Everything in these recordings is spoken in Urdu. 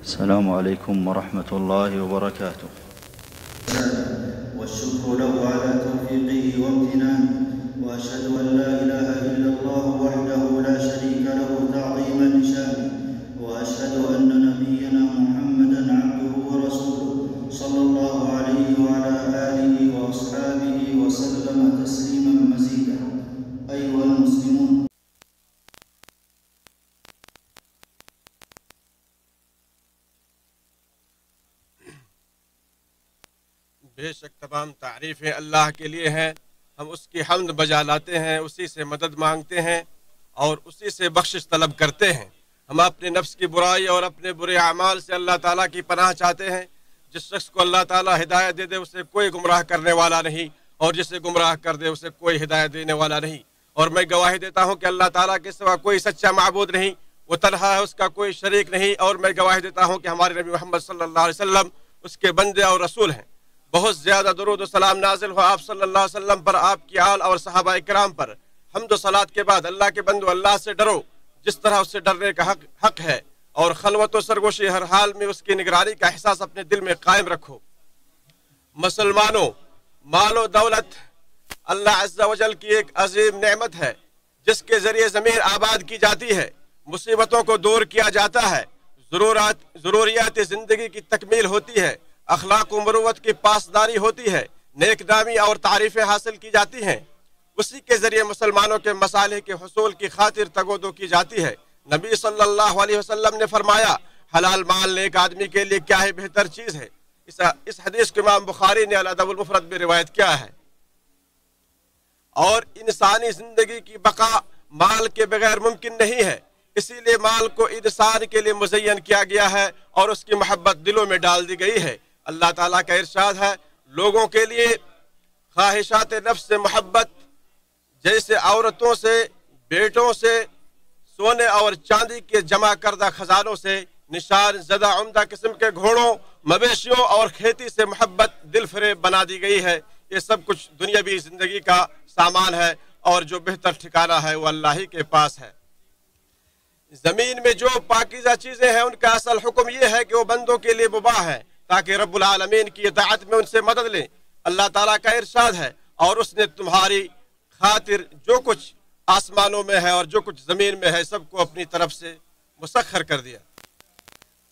السلام عليكم ورحمة الله وبركاته. والشكر له على توفيقه وامتنانه، وأشهد أن لا إله إلا الله وحده لا شريك له تعظيما لشانه، وأشهد أن نبينا محمدا عبده ورسوله صلى الله عليه وعلى آله وأصحابه وسلم تسليما مزيدا. أيها المسلمون، بے شک تمام تعریفیں اللہ کے لیے ہیں. ہم اس کی حمد بجا لاتے ہیں، اسی سے مدد مانگتے ہیں اور اسی سے بخشش طلب کرتے ہیں. ہم اپنے نفس کی برائی اور اپنے برے اعمال سے اللہ تعالیٰ کی پناہ چاہتے ہیں. جس شخص کو اللہ تعالیٰ ہدایت دے دے اسے کوئی گمراہ کرنے والا نہیں، اور جسے گمراہ کر دے اسے کوئی ہدایت دینے والا نہیں. اور میں گواہی دیتا ہوں کہ اللہ تعالیٰ کے سوا کوئی سچا معبود نہیں، وہ تنہا ہے، اس کا کوئی شریک نہیں. اور میں گواہی دیتا ہوں کہ ہمارے نبی محمد صلی اللہ علیہ وسلم اس کے بندے اور رسول ہیں. بہت زیادہ درود و سلام نازل ہو آپ صلی اللہ علیہ وسلم پر، آپ کی آل اور صحابہ کرام پر. حمد و صلات کے بعد اللہ کے بندو، اللہ سے ڈرو جس طرح اس سے ڈرنے کا حق ہے، اور خلوت و سرگوشی ہر حال میں اس کی نگرانی کا احساس اپنے دل میں قائم رکھو. مسلمانوں، مال و دولت اللہ عز و جل کی ایک عظیم نعمت ہے جس کے ذریعے زمین آباد کی جاتی ہے، مصیبتوں کو دور کیا جاتا ہے، ضروریات زندگی کی تکمیل ہوتی ہے، اخلاق و مروت کی پاسداری ہوتی ہے، نیک نامی اور تعریفیں حاصل کی جاتی ہیں. اسی کے ذریعے مسلمانوں کے مصالح کے حصول کی خاطر تگودو کی جاتی ہے. نبی صلی اللہ علیہ وسلم نے فرمایا، حلال مال نیک آدمی کے لیے کیا ہے بہتر چیز ہے. اس حدیث کو امام بخاری نے الادب المفرد میں روایت کیا ہے. اور انسانی زندگی کی بقا مال کے بغیر ممکن نہیں ہے، اسی لیے مال کو انسان کے لیے مزین کیا گیا ہے اور اس کی محبت دلوں میں ڈال دی گئی ہے. اللہ تعالیٰ کا ارشاد ہے، لوگوں کے لیے خواہشات نفس سے محبت جیسے عورتوں سے، بیٹوں سے، سونے اور چاندی کے جمع کردہ خزانوں سے، نشان زدہ عمدہ قسم کے گھوڑوں، مویشیوں اور کھیتی سے محبت دل فریب بنا دی گئی ہے. یہ سب کچھ دنیاوی زندگی کا سامان ہے، اور جو بہتر ٹھکانہ ہے وہ اللہ ہی کے پاس ہے. زمین میں جو پاکیزہ چیزیں ہیں ان کا اصل حکم یہ ہے کہ وہ بندوں کے لیے مباح ہے تاکہ رب العالمین کی اطاعت میں ان سے مدد لیں. اللہ تعالیٰ کا ارشاد ہے، اور اس نے تمہاری خاطر جو کچھ آسمانوں میں ہے اور جو کچھ زمین میں ہے سب کو اپنی طرف سے مسخر کر دیا.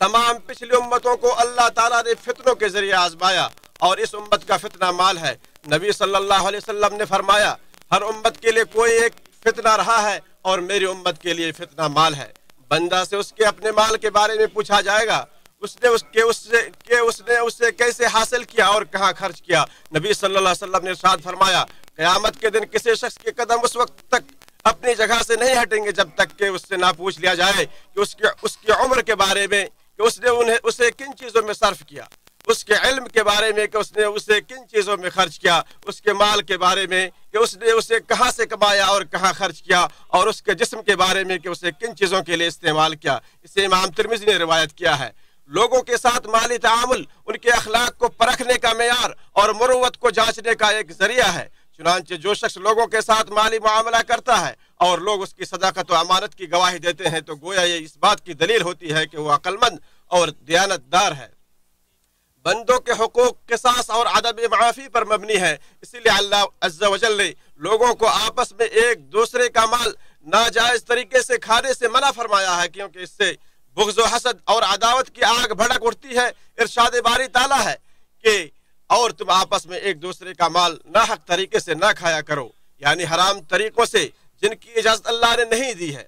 تمام پچھلی امتوں کو اللہ تعالیٰ نے فتنوں کے ذریعے آزمایا، اور اس امت کا فتنہ مال ہے. نبی صلی اللہ علیہ وسلم نے فرمایا، ہر امت کے لیے کوئی ایک فتنہ رہا ہے اور میری امت کے لیے فتنہ مال ہے. بندہ سے اس کے اپنے مال کے بارے میں پوچھا جائے گا، اس نے اسے کیسے حاصل کیا اور کہاں خرچ کیا. نبی صلی اللہ علیہ وسلم نے ارشاد فرمایا، قیامت کے دن کسی شخص کے قدم اس وقت تک اپنی جگہ سے نہیں ہٹیں گے جب تک کہ اس سے نہ پوچھ لیا جائے کہ اس کی عمر کے بارے میں کہ اس نے اسے کن چیزوں میں صرف کیا، اس کے علم کے بارے میں کہ اس نے اسے کن چیزوں میں خرچ کیا، اس کے مال کے بارے میں کہ اس نے اسے کہاں سے کمایا اور کہاں خرچ کیا، اور اس کے جسم کے بارے میں کہ اسے کن چیزوں کے لیے استعمال کیا. اسے امام ترمذی نے روایت کیا ہے. لوگوں کے ساتھ مالی تعامل ان کے اخلاق کو پرکھنے کا معیار اور مروت کو جانچنے کا ایک ذریعہ ہے. چنانچہ جو شخص لوگوں کے ساتھ مالی معاملہ کرتا ہے اور لوگ اس کی صداقت و امانت کی گواہی دیتے ہیں تو گویا یہ اس بات کی دلیل ہوتی ہے کہ وہ عقل مند اور دیانت دار ہے. بندوں کے حقوق قصاص اور عدم معافی پر مبنی ہے، اسی لیے اللہ عز و جل نے لوگوں کو آپس میں ایک دوسرے کا مال ناجائز طریقے سے کھانے سے منع فرمایا ہے، کیونکہ اس سے بغض و حسد اور عداوت کی آگ بھڑک اٹھتی ہے. ارشاد باری تعالیٰ ہے کہ اور تم آپس میں ایک دوسرے کا مال ناحق طریقے سے نہ کھایا کرو، یعنی حرام طریقوں سے جن کی اجازت اللہ نے نہیں دی ہے.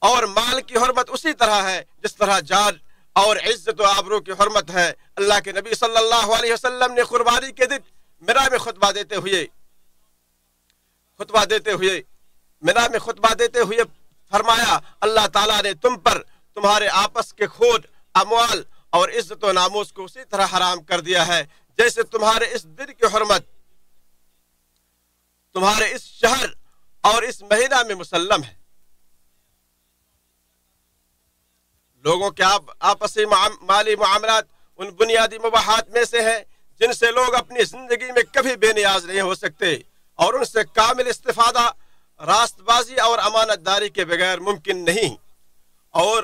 اور مال کی حرمت اسی طرح ہے جس طرح جان اور عزت و آبرو کی حرمت ہے. اللہ کے نبی صلی اللہ علیہ وسلم نے قربانی کے دن مینا میں خطبہ دیتے ہوئے فرمایا، اللہ تعالیٰ نے تم پر تمہارے آپس کے خون، اموال اور عزت و ناموس کو اسی طرح حرام کر دیا ہے جیسے تمہارے اس دن کی حرمت تمہارے اس شہر اور اس مہینہ میں مسلم ہے. لوگوں کے آپسی مالی معاملات ان بنیادی مباحات میں سے ہیں جن سے لوگ اپنی زندگی میں کبھی بے نیاز نہیں ہو سکتے، اور ان سے کامل استفادہ راست بازی اور امانت داری کے بغیر ممکن نہیں. اور